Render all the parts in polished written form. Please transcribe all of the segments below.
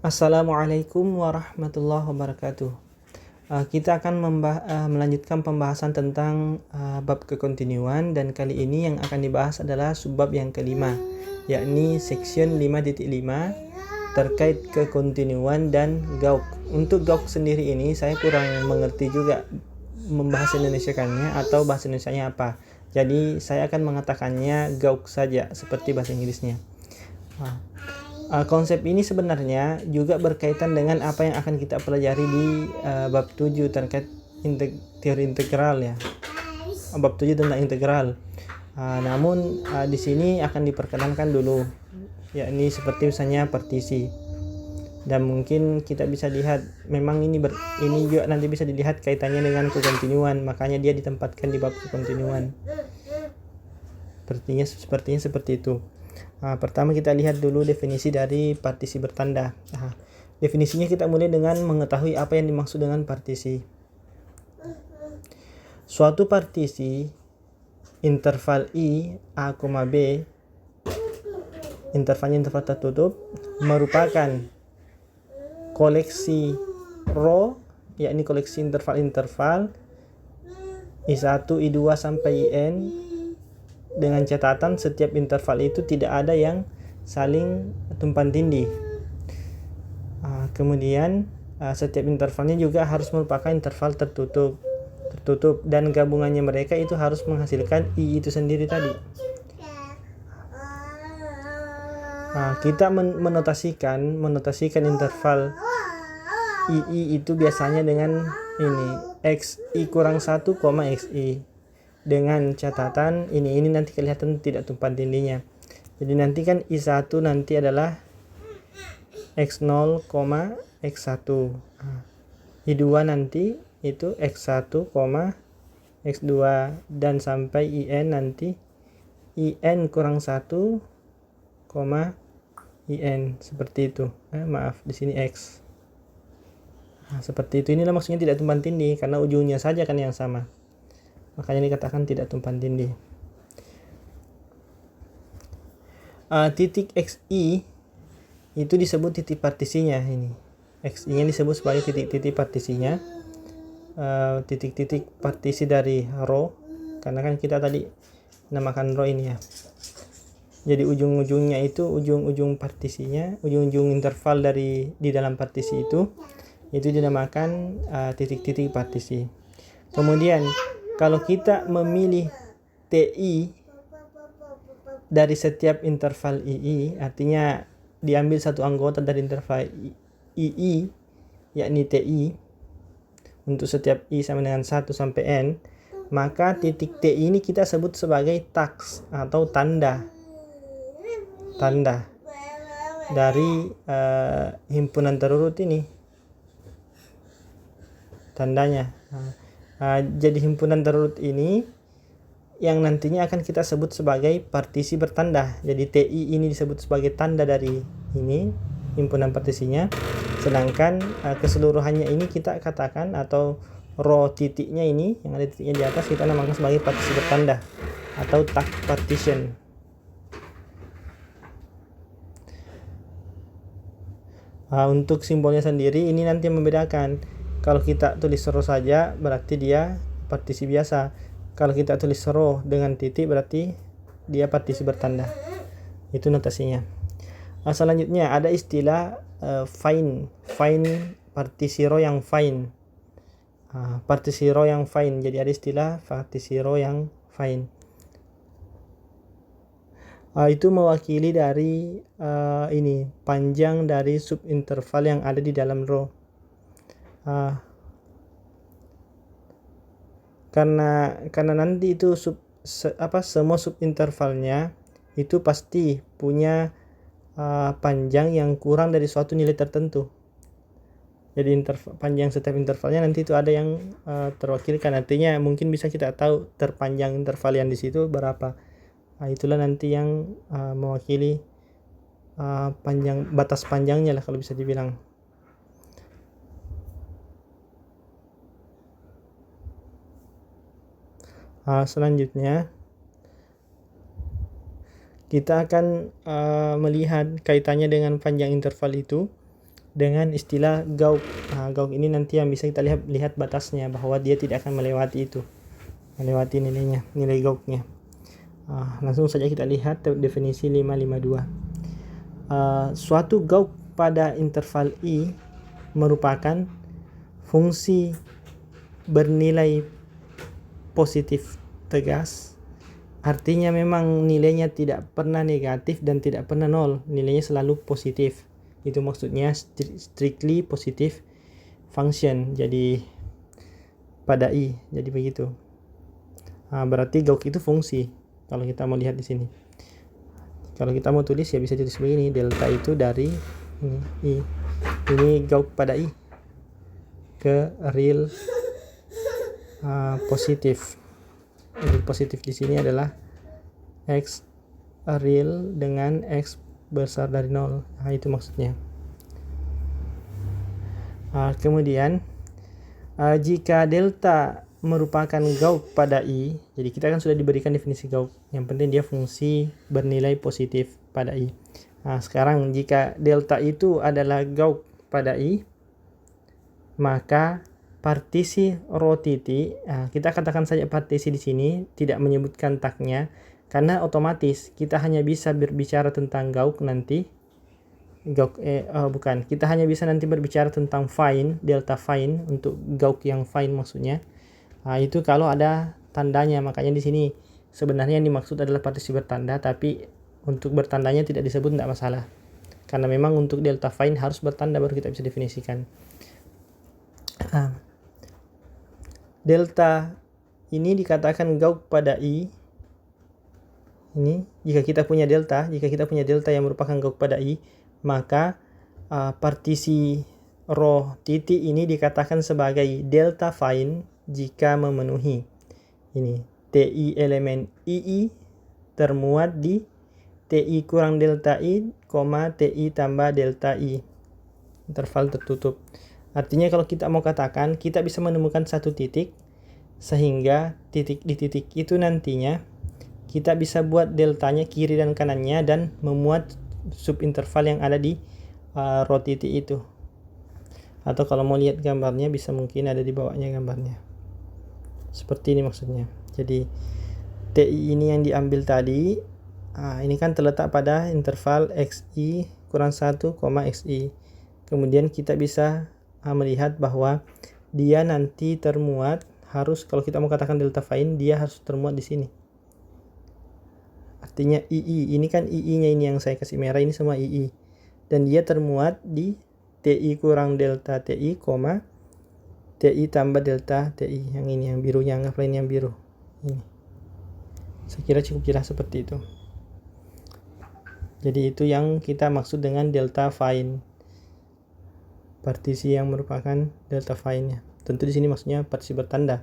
Assalamualaikum warahmatullahi wabarakatuh. Kita akan melanjutkan pembahasan tentang bab kekontinuan, dan kali ini yang akan dibahas adalah subbab yang kelima, yakni section 5.5 terkait kekontinuan dan gauk. Untuk gauk sendiri ini saya kurang mengerti juga membahas Indonesiakannya atau bahasa Indonesianya apa. Jadi saya akan mengatakannya gauk saja seperti bahasa Inggrisnya. Konsep ini sebenarnya juga berkaitan dengan apa yang akan kita pelajari di bab 7 terkait teori integral ya. Bab 7 tentang integral. Namun di sini akan diperkenalkan dulu, yakni seperti misalnya partisi. Dan mungkin kita bisa lihat memang ini juga nanti bisa dilihat kaitannya dengan kekontinuan, makanya dia ditempatkan di bab kekontinuan. Sepertinya seperti itu. Pertama kita lihat dulu definisi dari partisi bertanda. Definisinya kita mulai dengan mengetahui apa yang dimaksud dengan partisi. Suatu partisi interval I A, B, intervalnya interval tertutup, merupakan koleksi row, yakni koleksi interval-interval I1, I2 sampai IN, dengan catatan setiap interval itu tidak ada yang saling tumpang tindih. Kemudian setiap intervalnya juga harus merupakan interval tertutup dan gabungannya mereka itu harus menghasilkan I itu sendiri tadi. Kita menotasikan interval II itu biasanya dengan ini XI kurang 1, XI, dengan catatan ini nanti kelihatan tidak tumpang tindihnya. Jadi nanti kan I1 nanti adalah X0, X1. I2 nanti itu X1, X2, dan sampai IN nanti IN kurang 1, IN, seperti itu. Maaf, di sini X. Seperti itu. Inilah maksudnya tidak tumpang tindih karena ujungnya saja kan yang sama. Makanya dikatakan tidak tumpang tindih. Titik XI itu disebut titik partisinya. Ini XI-nya disebut sebagai titik-titik partisinya. Titik-titik partisi dari row, karena kan kita tadi namakan row ini ya. Jadi ujung-ujungnya itu ujung-ujung partisinya, ujung-ujung interval di dalam partisi itu dinamakan titik-titik partisi. Kemudian kalau kita memilih TI dari setiap interval II, artinya diambil satu anggota dari interval II, yakni TI, untuk setiap I sama dengan 1 sampai N, maka titik TI ini kita sebut sebagai tax atau tanda dari himpunan terurut ini, tandanya. Jadi himpunan terurut ini yang nantinya akan kita sebut sebagai partisi bertanda. Jadi TI ini disebut sebagai tanda dari ini himpunan partisinya, sedangkan keseluruhannya ini kita katakan, atau row titiknya ini yang ada titiknya di atas, kita namakan sebagai partisi bertanda atau tag partition. Untuk simbolnya sendiri ini nanti membedakan. Kalau kita tulis row saja berarti dia partisi biasa. Kalau kita tulis row dengan titik berarti dia partisi bertanda. Itu notasinya. Selanjutnya ada istilah fine partisi row yang fine. Partisi row yang fine. Jadi ada istilah partisi row yang fine. Itu mewakili dari ini panjang dari subinterval yang ada di dalam row. Karena nanti itu semua subintervalnya itu pasti punya panjang yang kurang dari suatu nilai tertentu. Jadi panjang setiap intervalnya nanti itu ada yang terwakilkan. Artinya mungkin bisa kita tahu terpanjang interval yang di situ berapa. Itulah nanti yang mewakili batas panjangnya lah kalau bisa dibilang. Selanjutnya kita akan melihat kaitannya dengan panjang interval itu dengan istilah gauk. Gauk ini nanti yang bisa kita lihat batasnya, bahwa dia tidak akan melewati nilainya, nilai gauknya. Langsung saja kita lihat definisi 552. Suatu gauk pada interval I merupakan fungsi bernilai positif tegas. Artinya memang nilainya tidak pernah negatif dan tidak pernah nol, nilainya selalu positif. Itu maksudnya strictly positive function. Jadi pada I, jadi begitu. Berarti gauk itu fungsi. Kalau kita mau lihat di sini, kalau kita mau tulis ya bisa tulis begini, delta itu dari I. Ini gauk pada I ke real positif. Real positif di sini adalah X real dengan X besar dari 0. Itu maksudnya. Kemudian jika delta merupakan gauk pada I, jadi kita kan sudah diberikan definisi gauk. Yang penting dia fungsi bernilai positif pada I. Sekarang jika delta itu adalah gauk pada I, maka partisi rho titik, kita katakan saja partisi di sini, tidak menyebutkan tagnya, karena otomatis kita hanya bisa berbicara tentang gauk nanti. Kita hanya bisa nanti berbicara tentang fine, delta fine, untuk gauk yang fine maksudnya. Itu kalau ada tandanya. Makanya di sini sebenarnya yang dimaksud adalah partisi bertanda, tapi untuk bertandanya tidak disebut, tidak masalah. Karena memang untuk delta fine harus bertanda baru kita bisa definisikan. Delta ini dikatakan gauk pada I. Ini jika kita punya delta yang merupakan gauk pada I, maka partisi rho titik ini dikatakan sebagai delta fine jika memenuhi ini TI elemen II termuat di TI kurang delta I, TI tambah delta I, interval tertutup. Artinya kalau kita mau katakan, kita bisa menemukan satu titik, sehingga di titik itu nantinya kita bisa buat deltanya kiri dan kanannya dan memuat subinterval yang ada di rho titik itu. Atau kalau mau lihat gambarnya bisa mungkin ada di bawahnya gambarnya. Seperti ini maksudnya. Jadi TI ini yang diambil tadi, ini kan terletak pada interval XI kurang 1, XI. Kemudian kita bisa melihat bahwa dia nanti termuat, harus kalau kita mau katakan delta fine, dia harus termuat di sini. Artinya II, ini kan II-nya ini yang saya kasih merah, ini semua II. Dan dia termuat di TI kurang delta TI, TI tambah delta TI. Yang ini, yang birunya, anggaplah ini yang biru. Ini. Saya kira cukup jelas seperti itu. Jadi itu yang kita maksud dengan delta fine. Partisi yang merupakan delta fine-nya. Tentu di sini maksudnya partisi bertanda.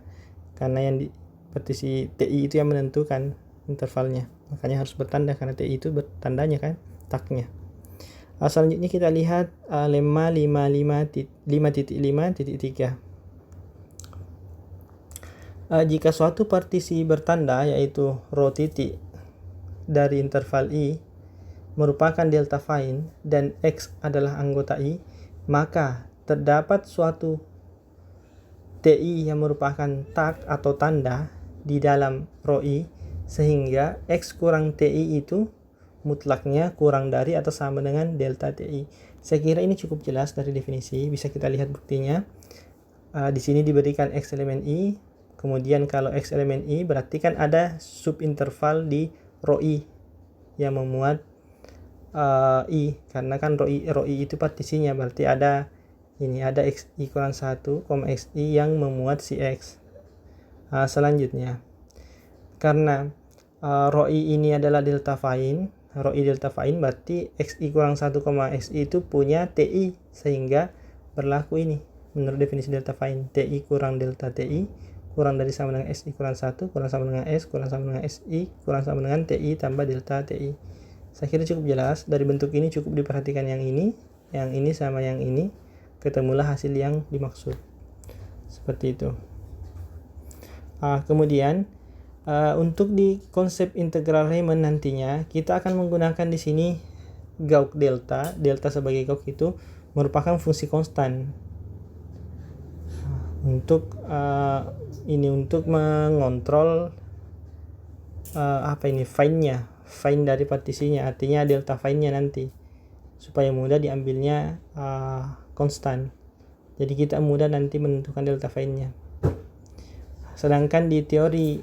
Karena yang di partisi TI itu yang menentukan intervalnya. Makanya harus bertanda karena TI itu bertandanya kan, tagnya. Selanjutnya kita lihat lemma 5.5.3. Jika suatu partisi bertanda yaitu rho titik dari interval I merupakan delta fine dan X adalah anggota I, maka terdapat suatu TI yang merupakan tag atau tanda di dalam rho I, sehingga X kurang TI itu mutlaknya kurang dari atau sama dengan delta TI. Saya kira ini cukup jelas dari definisi, bisa kita lihat buktinya. Di sini diberikan X elemen I, kemudian kalau X elemen I berarti kan ada subinterval di rho I yang memuat I, karena kan rho I itu partisinya, berarti ada ini, ada XI kurang 1, XI yang memuat si X. Selanjutnya, karena rho I ini adalah delta fine, rho I delta fine, berarti XI kurang 1, XI itu punya TI, sehingga berlaku ini menurut definisi delta fine, TI kurang delta TI kurang dari sama dengan SI kurang 1 kurang sama dengan S kurang sama dengan SI kurang sama dengan TI tambah delta TI. Saya kira cukup jelas. Dari bentuk ini cukup diperhatikan yang ini sama yang ini, ketemulah hasil yang dimaksud. Seperti itu. Kemudian untuk di konsep integral Riemann nantinya kita akan menggunakan di sini gauk delta sebagai gauk itu merupakan fungsi konstan untuk untuk mengontrol find dari partisinya, artinya delta find-nya nanti supaya mudah diambilnya konstan. Jadi kita mudah nanti menentukan delta find-nya. Sedangkan di teori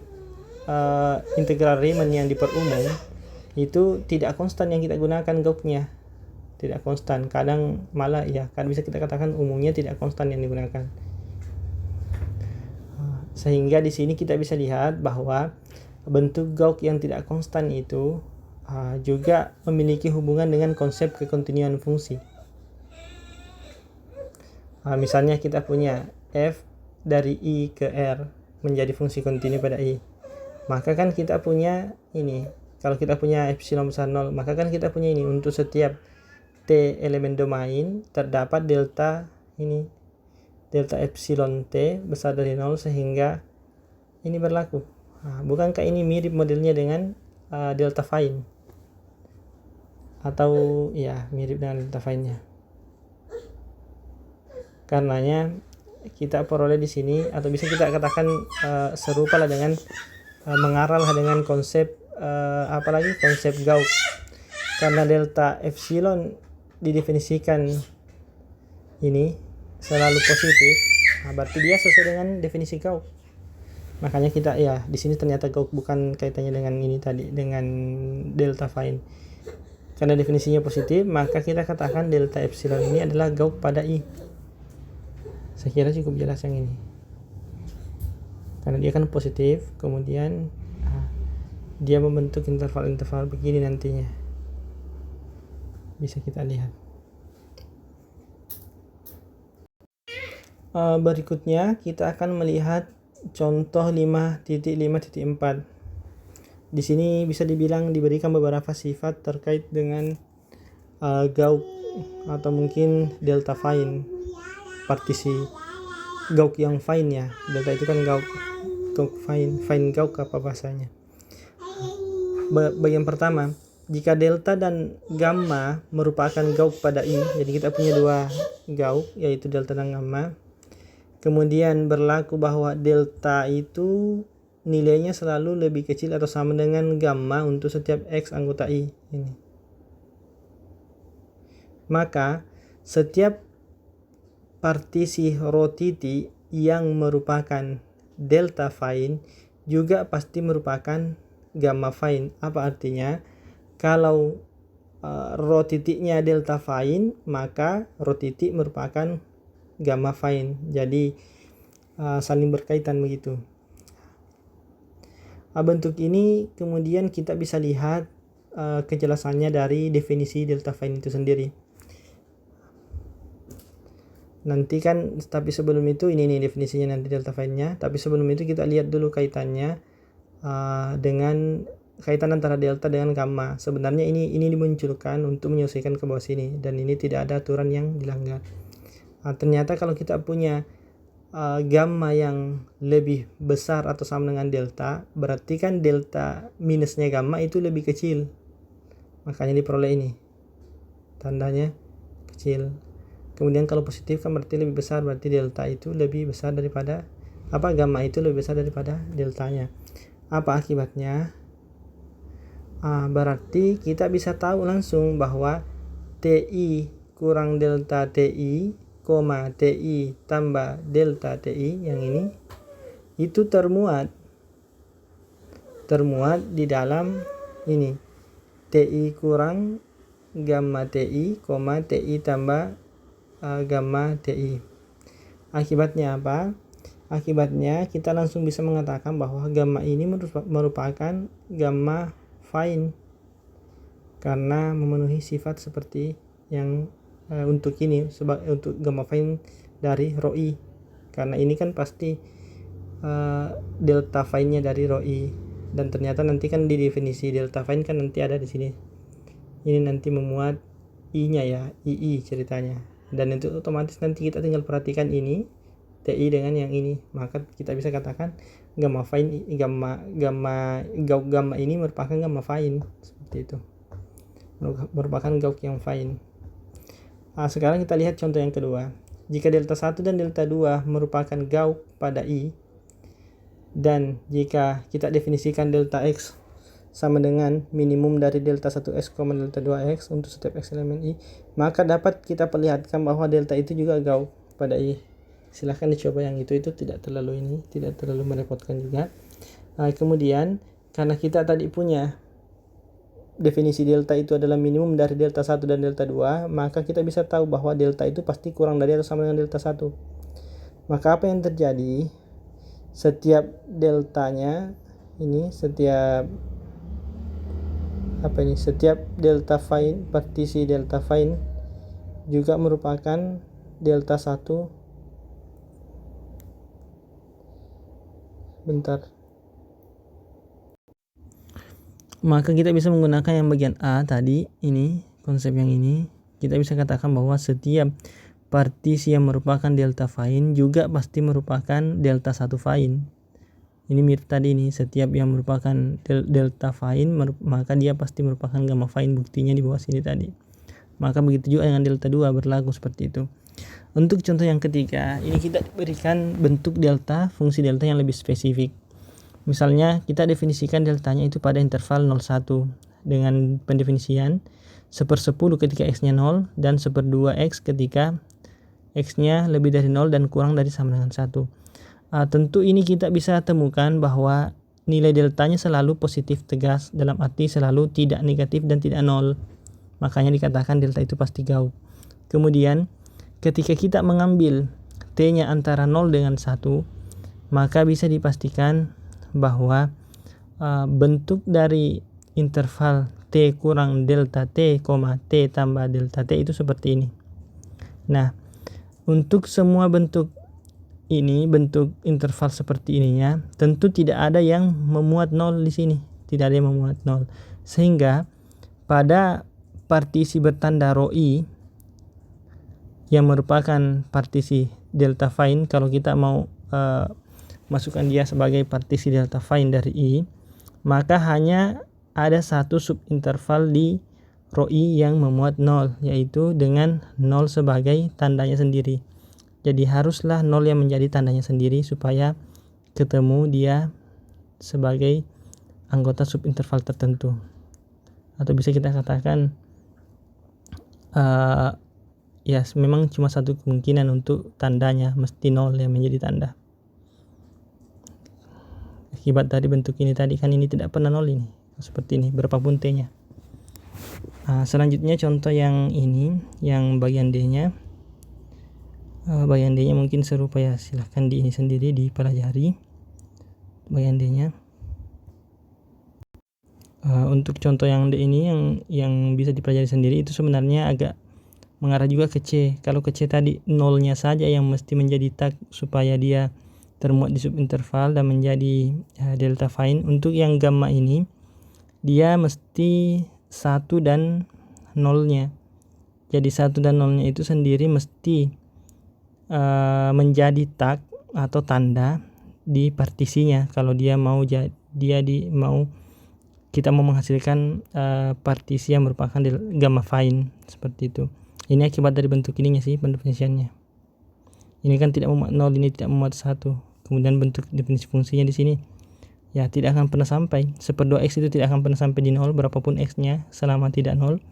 integral Riemann yang diperumum itu tidak konstan yang kita gunakan gauknya, tidak konstan. Kadang malah kan bisa kita katakan umumnya tidak konstan yang digunakan. Sehingga di sini kita bisa lihat bahwa bentuk gauk yang tidak konstan itu juga memiliki hubungan dengan konsep kekontinuan fungsi. Misalnya kita punya f dari i ke r menjadi fungsi kontinu pada i. Maka kan kita punya ini, kalau kita punya epsilon besar 0, maka kan kita punya ini untuk setiap t elemen domain terdapat delta epsilon t besar dari 0 sehingga ini berlaku. Bukankah ini mirip modelnya dengan delta find? Atau mirip dengan delta find-nya. Karenanya kita peroleh di sini, atau bisa kita katakan serupa lah dengan mengarah dengan konsep konsep gauk. Karena delta epsilon didefinisikan ini selalu positif, berarti dia sesuai dengan definisi gauk. Makanya kita di sini ternyata gauk bukan kaitannya dengan ini tadi, dengan delta find. Karena definisinya positif, maka kita katakan delta epsilon ini adalah gauk pada i. Saya kira cukup jelas yang ini. Karena dia kan positif, kemudian dia membentuk interval-interval begini nantinya. Bisa kita lihat. Berikutnya kita akan melihat contoh 5.5.4. Di sini bisa dibilang diberikan beberapa sifat terkait dengan gauk atau mungkin delta find, partisi gauk yang find ya. Delta itu kan gauk find gauk apa bahasanya. Bagian pertama, jika delta dan gamma merupakan gauk pada i, jadi kita punya dua gauk yaitu delta dan gamma. Kemudian berlaku bahwa delta itu nilainya selalu lebih kecil atau sama dengan gamma untuk setiap x anggota i ini. Maka setiap partisi rho titik yang merupakan delta find juga pasti merupakan gamma find. Apa artinya? Kalau rho titiknya delta find, maka rho titik merupakan gamma find. Jadi saling berkaitan begitu. Bentuk ini kemudian kita bisa lihat kejelasannya dari definisi delta find itu sendiri. Nanti kan, tapi sebelum itu ini definisinya nanti delta find-nya. Tapi sebelum itu kita lihat dulu kaitannya dengan kaitan antara delta dengan gamma. Sebenarnya ini dimunculkan untuk menyesuaikan ke bawah sini, dan ini tidak ada aturan yang dilanggar. Ternyata kalau kita punya gamma yang lebih besar atau sama dengan delta, berarti kan delta minusnya gamma itu lebih kecil. Makanya diperoleh ini tandanya kecil. Kemudian kalau positif kan berarti lebih besar, berarti delta itu lebih besar daripada gamma itu lebih besar daripada deltanya. Apa akibatnya? Berarti kita bisa tahu langsung bahwa TI kurang delta TI, TI tambah delta TI yang ini itu termuat di dalam ini TI kurang gamma TI, TI tambah gamma TI. Akibatnya apa? Akibatnya kita langsung bisa mengatakan bahwa gamma ini merupakan gamma find karena memenuhi sifat seperti yang untuk ini, untuk gamma find dari rho i. Karena ini kan pasti delta find-nya dari rho i, dan ternyata nanti kan di definisi delta find kan nanti ada di sini. Ini nanti memuat i-nya ya, ii ceritanya. Dan itu otomatis nanti kita tinggal perhatikan ini TI dengan yang ini, maka kita bisa katakan gamma find gamma ini merupakan gamma find seperti itu. merupakan Gauss yang fine. Sekarang kita lihat contoh yang kedua. Jika delta 1 dan delta 2 merupakan Gauss pada I, dan jika kita definisikan delta X sama dengan minimum dari delta 1x, delta 2x untuk setiap x elemen I, maka dapat kita perlihatkan bahwa delta itu juga Gauss pada I. Silahkan dicoba yang itu tidak terlalu merepotkan juga. Kemudian karena kita tadi punya definisi delta itu adalah minimum dari delta 1 dan delta 2, maka kita bisa tahu bahwa delta itu pasti kurang dari atau sama dengan delta 1. Maka apa yang terjadi? Setiap deltanya ini, setiap delta fine, partisi delta fine juga merupakan delta 1. Maka kita bisa menggunakan yang bagian A tadi, ini konsep yang ini, kita bisa katakan bahwa setiap partisi yang merupakan delta fine juga pasti merupakan delta 1 fine. Ini mirip tadi nih, setiap yang merupakan delta fine maka dia pasti merupakan gamma fine, buktinya di bawah sini tadi. Maka begitu juga dengan delta 2 berlaku seperti itu. Untuk contoh yang ketiga, ini kita berikan bentuk delta, fungsi delta yang lebih spesifik. Misalnya kita definisikan deltanya itu pada interval 0,1 dengan pendefinisian 1/10 ketika x-nya 0 dan 1/2x ketika x-nya lebih dari 0 dan kurang dari sama dengan 1. Tentu ini kita bisa temukan bahwa nilai deltanya selalu positif tegas, dalam arti selalu tidak negatif dan tidak 0. Makanya dikatakan delta itu pasti Gauss. Kemudian ketika kita mengambil t-nya antara 0 dengan 1, maka bisa dipastikan bahwa bentuk dari interval t kurang delta t, t tambah delta t itu seperti ini. Nah, untuk semua bentuk ini, bentuk interval seperti ininya, tentu tidak ada yang memuat 0 di sini, tidak ada yang memuat 0. Sehingga pada partisi bertanda ρ I yang merupakan partisi delta fine, kalau kita mau masukkan dia sebagai partisi delta fine dari I, maka hanya ada satu subinterval di ρ I yang memuat 0, yaitu dengan 0 sebagai tandanya sendiri. Jadi haruslah 0 yang menjadi tandanya sendiri supaya ketemu dia sebagai anggota subinterval tertentu. Atau bisa kita katakan memang cuma satu kemungkinan untuk tandanya, mesti 0 yang menjadi tanda. Akibat dari bentuk ini tadi, kan ini tidak pernah 0 ini, seperti ini berapapun t-nya. Selanjutnya contoh yang ini, yang bagian D-nya. Bagian D-nya mungkin serupa ya, silahkan di ini sendiri dipelajari bagian D-nya. Untuk contoh yang D ini yang bisa dipelajari sendiri, itu sebenarnya agak mengarah juga ke C. Kalau ke C tadi 0-nya saja yang mesti menjadi tag supaya dia termuat di subinterval dan menjadi delta fine. Untuk yang gamma ini dia mesti 1 dan 0-nya. Jadi 1 dan 0-nya itu sendiri mesti menjadi tag atau tanda di partisinya. Kalau dia mau kita mau menghasilkan partisi yang merupakan gamma fine seperti itu. Ini akibat dari bentuk ininya sih pendefinisiannya. Ini kan tidak memuat 0, ini tidak memuat 1. Kemudian bentuk definisi fungsinya di sini ya tidak akan pernah sampai. 1/2x itu tidak akan pernah sampai di 0 berapapun x-nya selama tidak 0.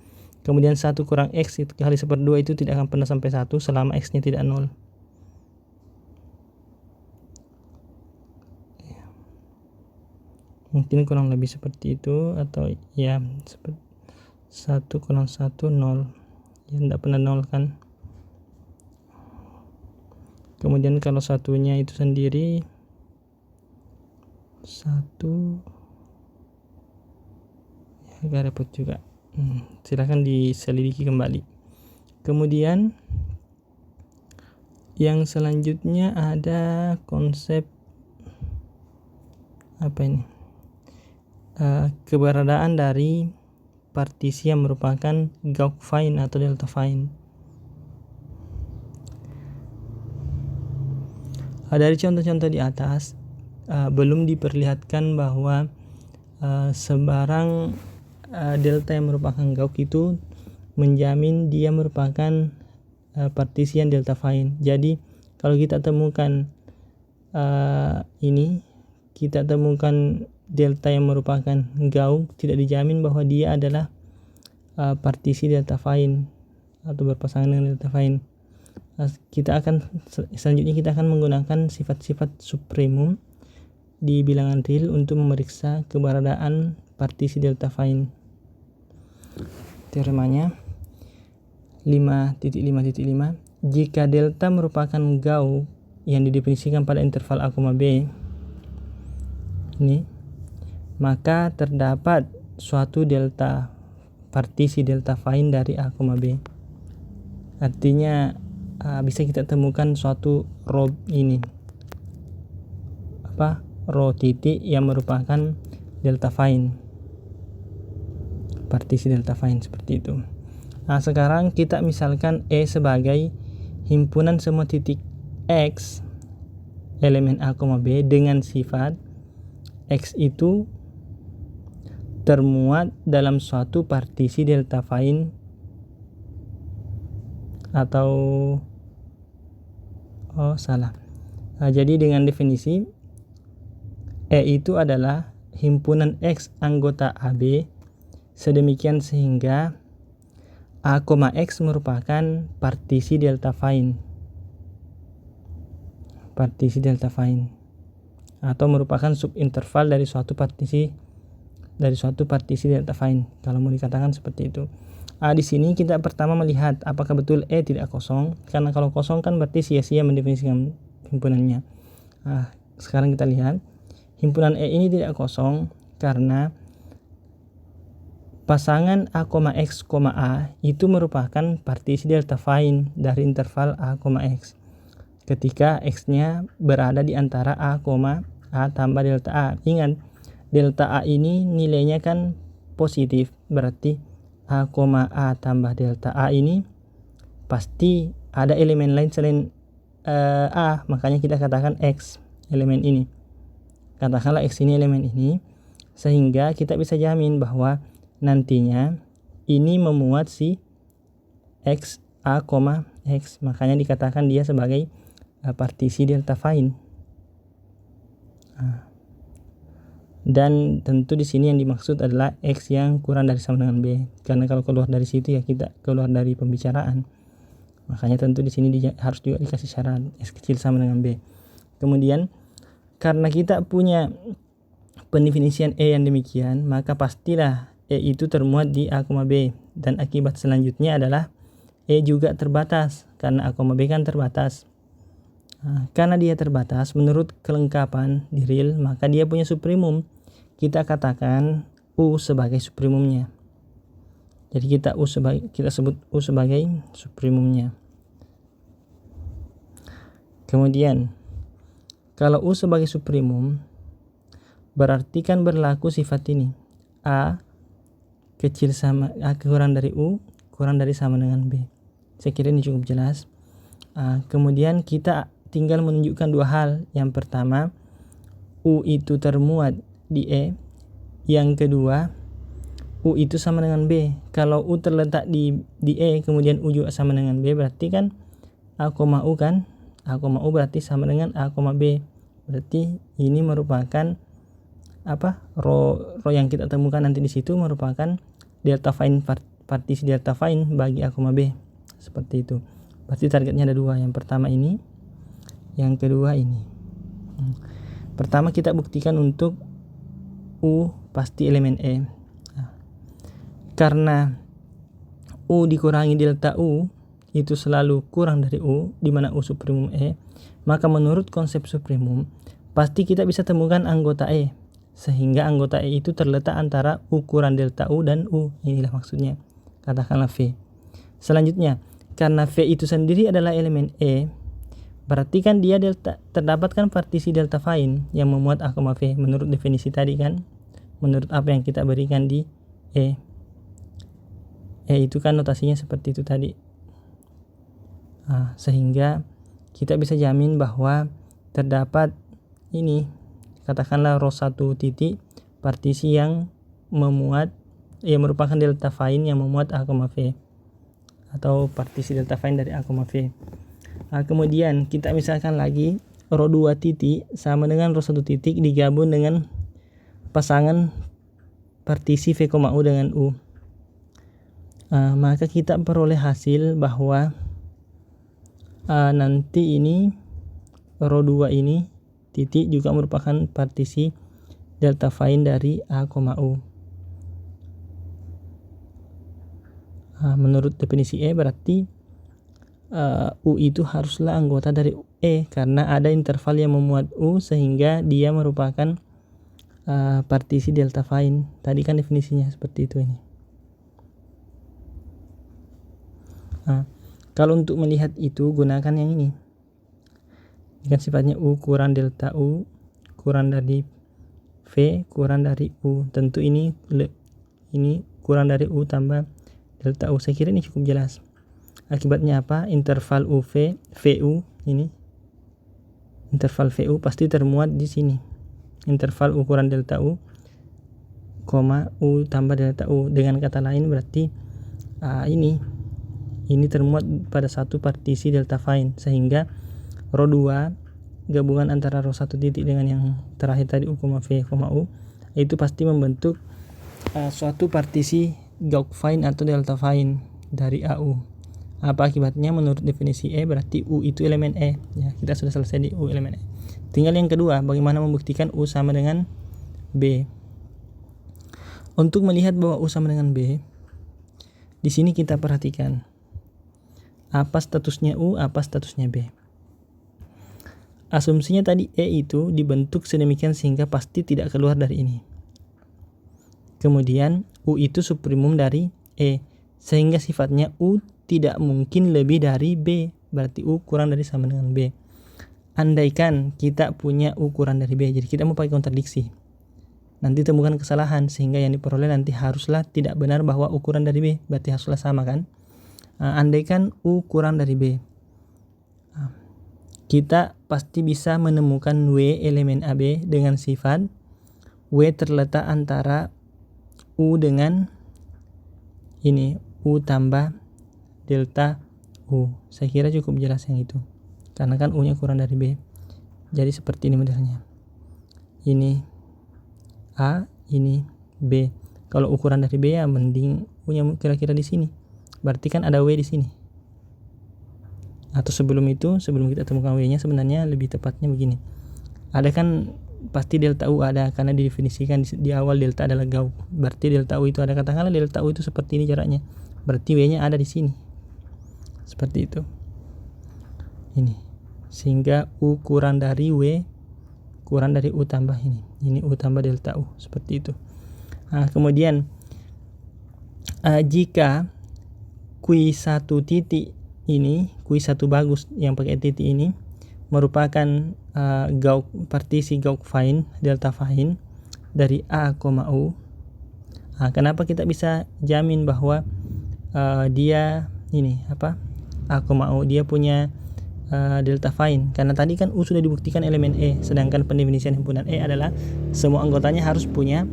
Kemudian 1 kurang x itu kali 1/2 itu tidak akan pernah sampai 1 selama x-nya tidak 0. Mungkin kurang lebih seperti itu, atau ya 1 kurang 1 0 ya, tidak pernah 0 kan. Kemudian kalau satunya itu sendiri 1 ya, agak repot juga. Silahkan diselidiki kembali. Kemudian yang selanjutnya ada konsep apa ini? Keberadaan dari partisi yang merupakan Gauss fine atau delta fine. Dari contoh-contoh di atas belum diperlihatkan bahwa sebarang delta yang merupakan gauk itu menjamin dia merupakan partisi yang delta fine. Jadi kalau kita temukan kita temukan delta yang merupakan gauk, tidak dijamin bahwa dia adalah partisi delta fine atau berpasangan dengan delta fine. Selanjutnya kita akan menggunakan sifat-sifat supremum di bilangan real untuk memeriksa keberadaan partisi delta fine. Teoremanya 5.5.5, jika delta merupakan gauk yang didefinisikan pada interval A, B ini, maka terdapat suatu delta partisi delta fine dari A, B. Artinya bisa kita temukan suatu row ini, row titik yang merupakan delta fine, partisi delta fine seperti itu. Nah, sekarang kita misalkan E sebagai himpunan semua titik X elemen A, B dengan sifat X itu termuat dalam suatu partisi delta fine atau jadi dengan definisi E itu adalah himpunan X anggota AB sedemikian sehingga A, X merupakan partisi delta fine. Partisi delta fine atau merupakan subinterval dari suatu partisi delta fine, kalau mau dikatakan seperti itu. Di sini kita pertama melihat apakah betul E tidak kosong, karena kalau kosong kan berarti sia-sia mendefinisikan himpunannya. Sekarang kita lihat himpunan E ini tidak kosong karena pasangan A, X, A itu merupakan partisi delta fine dari interval A, X ketika X-nya berada di antara A, A tambah delta A. Ingat, delta A ini nilainya kan positif, berarti A, A tambah delta A ini pasti ada elemen lain selain A, makanya kita katakan X elemen ini. Katakanlah X ini elemen ini, sehingga kita bisa jamin bahwa nantinya ini memuat si X, A, X, makanya dikatakan dia sebagai partisi delta fine. Dan tentu di sini yang dimaksud adalah X yang kurang dari sama dengan B, karena kalau keluar dari situ ya kita keluar dari pembicaraan. Makanya tentu di sini harus juga dikasih syarat X kecil sama dengan B. Kemudian karena kita punya pendefinisian E yang demikian, maka pastilah E itu termuat di A, B, dan akibat selanjutnya adalah E juga terbatas karena A, B kan terbatas. Karena dia terbatas, menurut kelengkapan di real, maka dia punya supremum. Kita katakan U sebagai supremumnya. Jadi kita sebut U sebagai supremumnya. Kemudian kalau U sebagai supremum, berarti kan berlaku sifat ini. A kecil sama A kurang dari U kurang dari sama dengan B. Saya kira ini cukup jelas. Kemudian kita tinggal menunjukkan dua hal. Yang pertama, U itu termuat di E. Yang kedua, U itu sama dengan B. Kalau U terletak di E, kemudian U juga sama dengan B, berarti kan A, U kan? A, U berarti sama dengan A, B. Berarti ini merupakan row yang kita temukan nanti di situ merupakan delta fine, partisi delta fine bagi A, B. Seperti itu. Berarti targetnya ada dua. Yang pertama ini, yang kedua ini. Pertama kita buktikan untuk U pasti elemen E. Karena U dikurangi delta U itu selalu kurang dari U, di mana U supremum E, maka menurut konsep supremum pasti kita bisa temukan anggota E, sehingga anggota E itu terletak antara ukuran delta U dan U. Inilah maksudnya, katakanlah V. Selanjutnya, karena V itu sendiri adalah elemen E, berarti kan dia terdapatkan partisi delta fine yang memuat A, V menurut definisi tadi kan, menurut apa yang kita berikan di E. E itu kan notasinya seperti itu tadi. Sehingga kita bisa jamin bahwa terdapat ini, katakanlah row 1 titik partisi yang memuat yang merupakan delta fine yang memuat A, V atau partisi delta fine dari A, V. Kemudian kita misalkan lagi rho 2 titik sama dengan rho 1 titik digabung dengan pasangan partisi V, U dengan U. Maka kita peroleh hasil bahwa nanti ini rho 2 ini titik juga merupakan partisi delta fine dari A, U. Menurut definisi E berarti U itu haruslah anggota dari E karena ada interval yang memuat U sehingga dia merupakan partisi delta fine. Tadi kan definisinya seperti itu ini. Kalau untuk melihat itu gunakan yang ini. Ini kan sifatnya U kurang delta U kurang dari V kurang dari U. Tentu ini kurang dari U tambah delta U. Saya kira ini cukup jelas. Akibatnya apa? Interval VU ini. Interval VU pasti termuat di sini. Interval ukuran delta U, U tambah delta U. Dengan kata lain berarti ini termuat pada satu partisi delta fine sehingga rho 2 gabungan antara rho 1 titik dengan yang terakhir tadi U, V, U itu pasti membentuk suatu partisi gauge fine atau delta fine dari AU. Apa akibatnya? Menurut definisi E berarti U itu elemen E. Ya, kita sudah selesai di U elemen E. Tinggal yang kedua, bagaimana membuktikan U sama dengan B. Untuk melihat bahwa U sama dengan B, di sini kita perhatikan apa statusnya U, apa statusnya B. Asumsinya tadi E itu dibentuk sedemikian sehingga pasti tidak keluar dari ini. Kemudian U itu suprimum dari E, sehingga sifatnya U tidak mungkin lebih dari B, berarti U kurang dari sama dengan B. Andaikan kita punya U kurang dari B, jadi kita mau pakai kontradiksi. Nanti temukan kesalahan sehingga yang diperoleh nanti haruslah tidak benar bahwa U kurang dari B, berarti haruslah sama kan? Andaikan U kurang dari B, kita pasti bisa menemukan W elemen AB dengan sifat W terletak antara U dengan ini U tambah delta U. Saya kira cukup jelas yang itu karena kan U nya kurang dari B. Jadi seperti ini modelnya, ini A, ini B. Kalau U kurang dari B ya mending U nya kira-kira di sini, berarti kan ada W di sini. Atau sebelum kita temukan W nya sebenarnya lebih tepatnya begini, ada kan pasti delta U ada karena didefinisikan di awal delta adalah gauge. Berarti delta U itu ada, katakanlah delta U itu seperti ini jaraknya. Berarti W-nya ada di sini. Seperti itu. Ini. Sehingga U kurang dari W kurang dari U tambah ini. Ini U tambah delta U, seperti itu. Kemudian jika Q1 titik ini, Q1 bagus yang pakai titik ini merupakan partisi gauge fine delta fine dari A, U. Kenapa kita bisa jamin bahwa dia ini A, U dia punya delta fine? Karena tadi kan U sudah dibuktikan elemen E, sedangkan pendefinisian himpunan E adalah semua anggotanya harus punya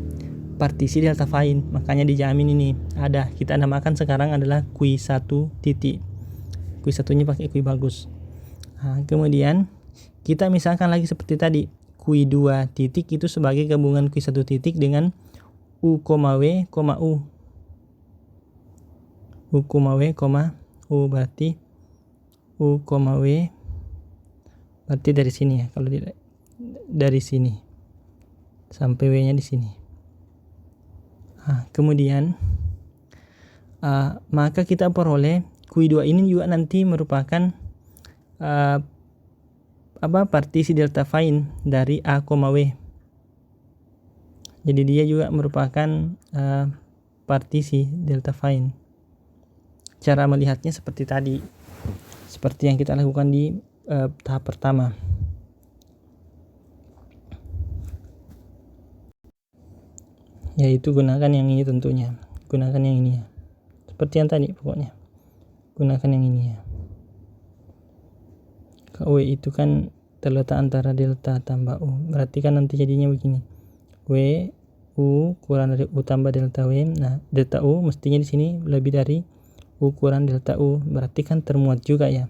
partisi delta fine. Makanya dijamin ini ada. Kita namakan sekarang adalah Q1 titik. Q1 nya pakai Q bagus. Kemudian kita misalkan lagi seperti tadi, Q2 titik itu sebagai gabungan Q1 titik dengan U, W, U. U, W, U berarti U, W berarti dari sini ya. Kalau dari sini sampai W nya di sini. Kemudian maka kita peroleh Q2 ini juga nanti merupakan partisi delta fine dari A, W. Jadi dia juga merupakan partisi delta fine. Cara melihatnya seperti tadi, seperti yang kita lakukan di tahap pertama. Yaitu gunakan yang ini tentunya. Gunakan yang ini ya. Seperti yang tadi pokoknya. Gunakan yang ini ya. W itu kan terletak antara delta tambah U. Berarti kan nanti jadinya begini. W U kurang dari U tambah delta W. Nah, delta U mestinya di sini lebih dari U kurang delta U. Berarti kan termuat juga ya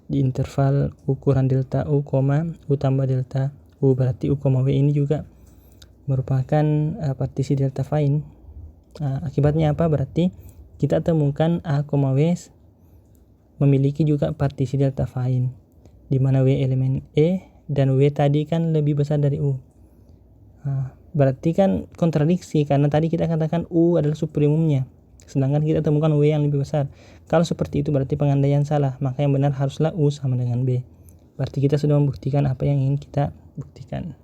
di interval U kurang delta U, U tambah delta U. Berarti U, W ini juga merupakan partisi delta fine. Akibatnya apa? Berarti kita temukan A, W memiliki juga partisi delta fine, di mana W elemen E dan W tadi kan lebih besar dari U. Berarti kan kontradiksi, karena tadi kita katakan U adalah supremumnya, sedangkan kita temukan W yang lebih besar. Kalau seperti itu berarti pengandaian salah, maka yang benar haruslah U sama dengan B. Berarti kita sudah membuktikan apa yang ingin kita buktikan.